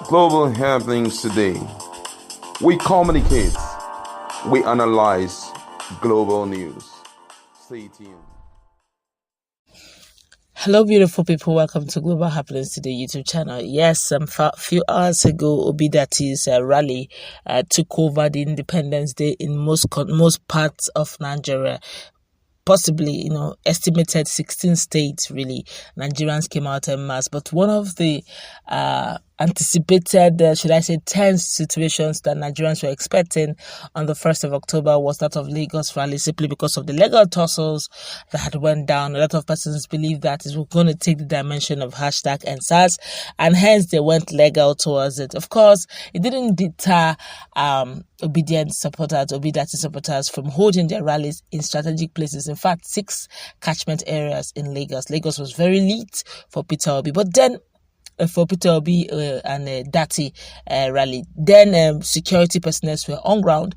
Global happenings today. We communicate, we analyze global news. Stay tuned. Hello, beautiful people. Welcome to Global Happenings Today YouTube channel. Yes, a few hours ago, Obi Datti's rally took over the Independence Day in most parts of Nigeria. Possibly, estimated 16 states, really. Nigerians came out en masse. But one of the anticipated, tense situations that Nigerians were expecting on the 1st of October was that of Lagos rally, simply because of the legal tussles that had went down. A lot of persons believe that it was going to take the dimension of #EndSARS, and hence they went legal towards it. Of course, it didn't deter Obi Datti supporters from holding their rallies in strategic places. In fact, 6 catchment areas in Lagos. Lagos was very lit for Peter Obi, but then for Peter Obi and Datti rally. Then security personnel were on ground,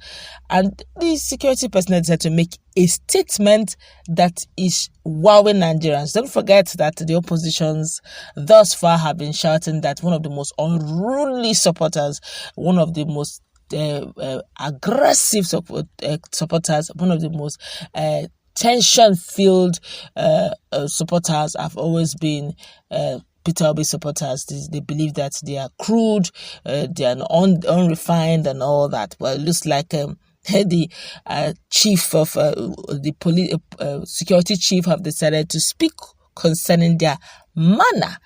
and the security personnel had to make a statement that is wowing Nigerians. Don't forget that the oppositions thus far have been shouting that one of the most unruly supporters, one of the most aggressive supporters, one of the most tension-filled supporters have always been Peter Obi supporters. They believe that they are crude, they are unrefined and all that. Well, it looks like the chief of the police security chief have decided to speak concerning their manner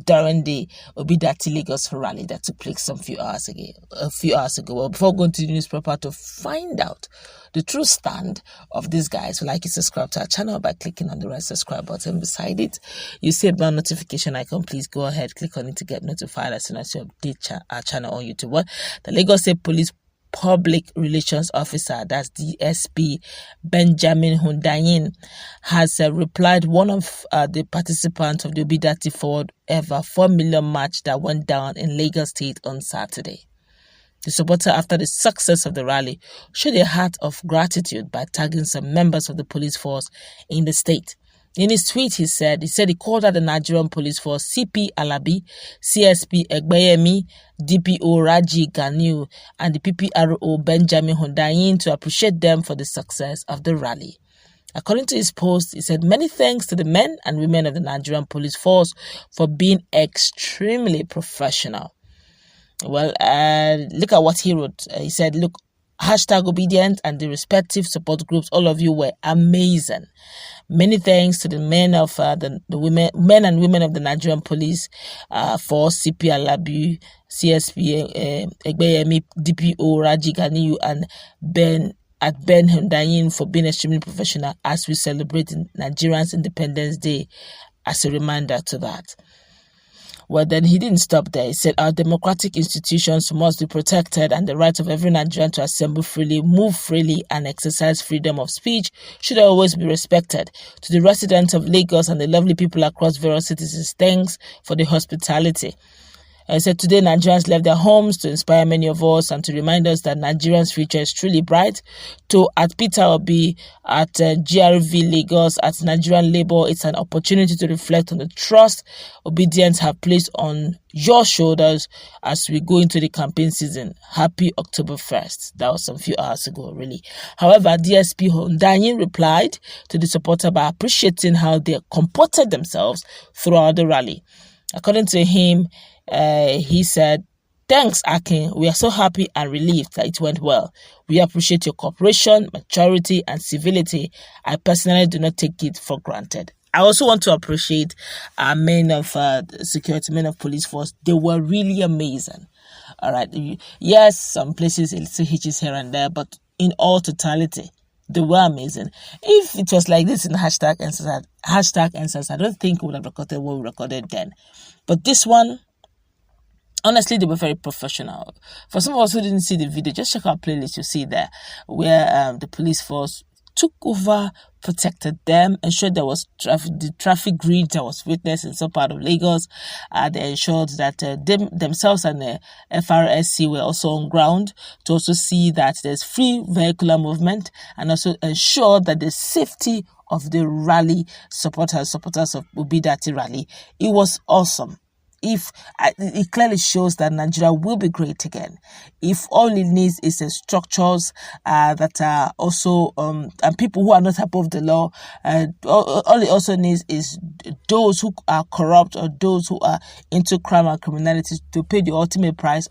during the Obi Datti Lagos rally that took place a few hours ago. Well, before going to the newspaper to find out the true stand of these guys, like you subscribe to our channel by clicking on the red subscribe button beside it. You see a bell notification icon. Please go ahead, click on it to get notified as soon as you update our channel on YouTube. Well, the Lagos State Police Public Relations Officer, that's DSP Benjamin Hundayin, has replied one of the participants of the Obi Datti Forward Ever 4 million march that went down in Lagos State on Saturday. The supporter, after the success of the rally, showed a heart of gratitude by tagging some members of the police force in the state. In his tweet, he said he called out the Nigerian police force, CP Alabi, CSP Egbeyemi, DPO Raji Ganiu, and the PPRO Benjamin Hundayin to appreciate them for the success of the rally. According to his post, he said, "Many thanks to the men and women of the Nigerian police force for being extremely professional." Well, look at what he wrote. He said, "Look, #Obedient and the respective support groups, all of you were amazing. Many thanks to the men of men and women of the Nigerian police force, CP Alabi, CSP Egbeyemi, DPO Raji Ganiu, and Ben Hundayin for being extremely professional as we celebrate Nigerians' Independence Day," as a reminder to that. Well, then he didn't stop there. He said, "Our democratic institutions must be protected, and the right of every Nigerian to assemble freely, move freely, and exercise freedom of speech should always be respected. To the residents of Lagos and the lovely people across various cities, thanks for the hospitality." I said, "Today Nigerians left their homes to inspire many of us and to remind us that Nigerians' future is truly bright. To at Peter Obi, at GRV Lagos, at Nigerian Labour, it's an opportunity to reflect on the trust Obedience have placed on your shoulders as we go into the campaign season. Happy October 1st. That was some few hours ago, really. However, DSP Hundayin replied to the supporter by appreciating how they comported themselves throughout the rally. According to him, he said, "Thanks, Akin. We are so happy and relieved that it went well. We appreciate your cooperation, maturity, and civility. I personally do not take it for granted." I also want to appreciate our men of security, men of police force. They were really amazing. All right. Yes, some places it's hitches here and there, but in all totality, they were amazing. If it was like this in #EndSARS, I don't think we would have recorded what we recorded then. But this one, honestly, they were very professional. For some of us who didn't see the video, just check our playlist. You'll see there where the police force took over, protected them, ensured there was the traffic grid that was witnessed in some part of Lagos. They ensured that themselves and the FRSC were also on ground to also see that there's free vehicular movement, and also ensure that the safety of the rally supporters of Obi Datti rally. It was awesome. if it clearly shows that Nigeria will be great again. If all it needs is structures that are also and people who are not above the law, all it also needs is those who are corrupt or those who are into crime and criminality to pay the ultimate price.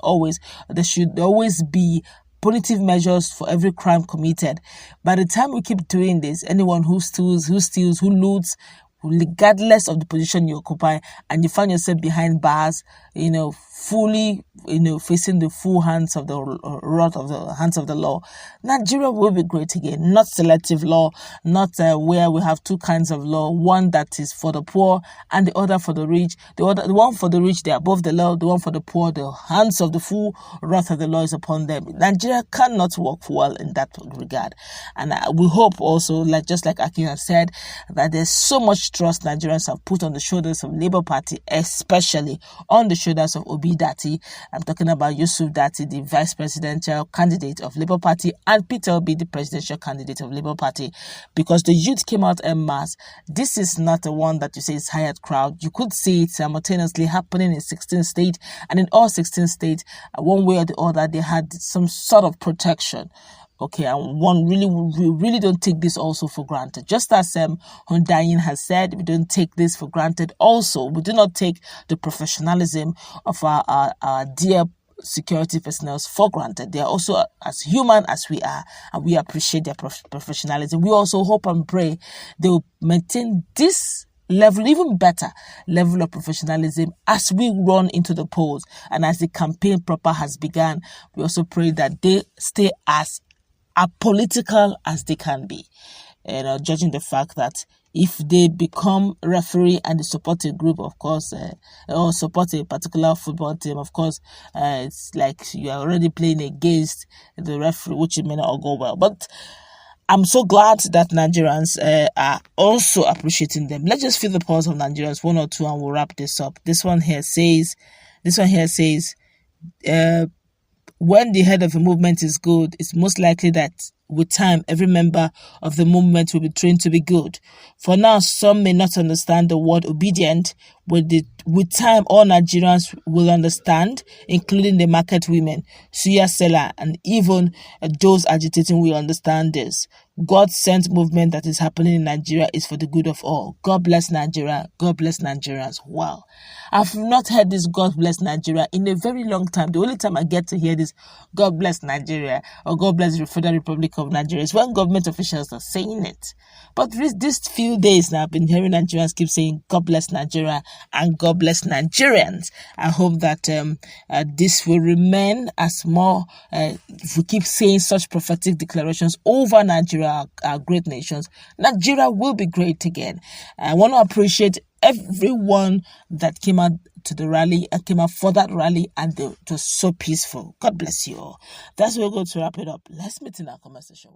There should always be punitive measures for every crime committed. By the time we keep doing this, anyone who steals, who loots, regardless of the position you occupy, and you find yourself behind bars, fully, facing the full hands of the wrath of the hands of the law, Nigeria will be great again. Not selective law, not where we have two kinds of law, one that is for the poor and the other for the rich. The one for the rich, they're above the law. The one for the poor, the hands of the full wrath of the law is upon them. Nigeria cannot work well in that regard. And we hope also, just like Aki has said, that there's so much trust Nigerians have put on the shoulders of Labour Party, especially on the shoulders of Obi Datti. I'm talking about Yusuf Datti, the vice presidential candidate of Labour Party, and Peter Obi, the presidential candidate of Labour Party, because the youth came out en masse. This is not the one that you say is hired crowd. You could see it simultaneously happening in 16 states, and in all 16 states, one way or the other, they had some sort of protection. Okay, and we really don't take this also for granted. Just as Hundayin has said, we don't take this for granted. Also, we do not take the professionalism of our dear security personnel for granted. They are also as human as we are, and we appreciate their professionalism. We also hope and pray they will maintain this level, even better level of professionalism as we run into the polls and as the campaign proper has begun. We also pray that they stay as apolitical as they can be, judging the fact that if they become referee and they support a group, of course, or support a particular football team, of course, it's like you are already playing against the referee, which may not go well. But I'm so glad that Nigerians are also appreciating them. Let's just feel the pulse of Nigerians, one or two, and we'll wrap this up. This one here says, when the head of a movement is good, it's most likely that with time, every member of the movement will be trained to be good. For now, some may not understand the word obedient. With time, all Nigerians will understand, including the market women, suya seller, and even those agitating will understand this. God-sent movement that is happening in Nigeria is for the good of all. God bless Nigeria. God bless Nigerians. Wow. I've not heard this God bless Nigeria in a very long time. The only time I get to hear this God bless Nigeria or God bless the Federal Republic of Nigeria is when government officials are saying it. But these few days now, I've been hearing Nigerians keep saying God bless Nigeria and God bless Nigerians. I hope that this will remain as more, if we keep saying such prophetic declarations over Nigeria, our great nations, Nigeria will be great again. I want to appreciate everyone that came out to the rally and came out for that rally, and it was so peaceful. God bless you all. That's where we're going to wrap it up. Let's meet in our conversation.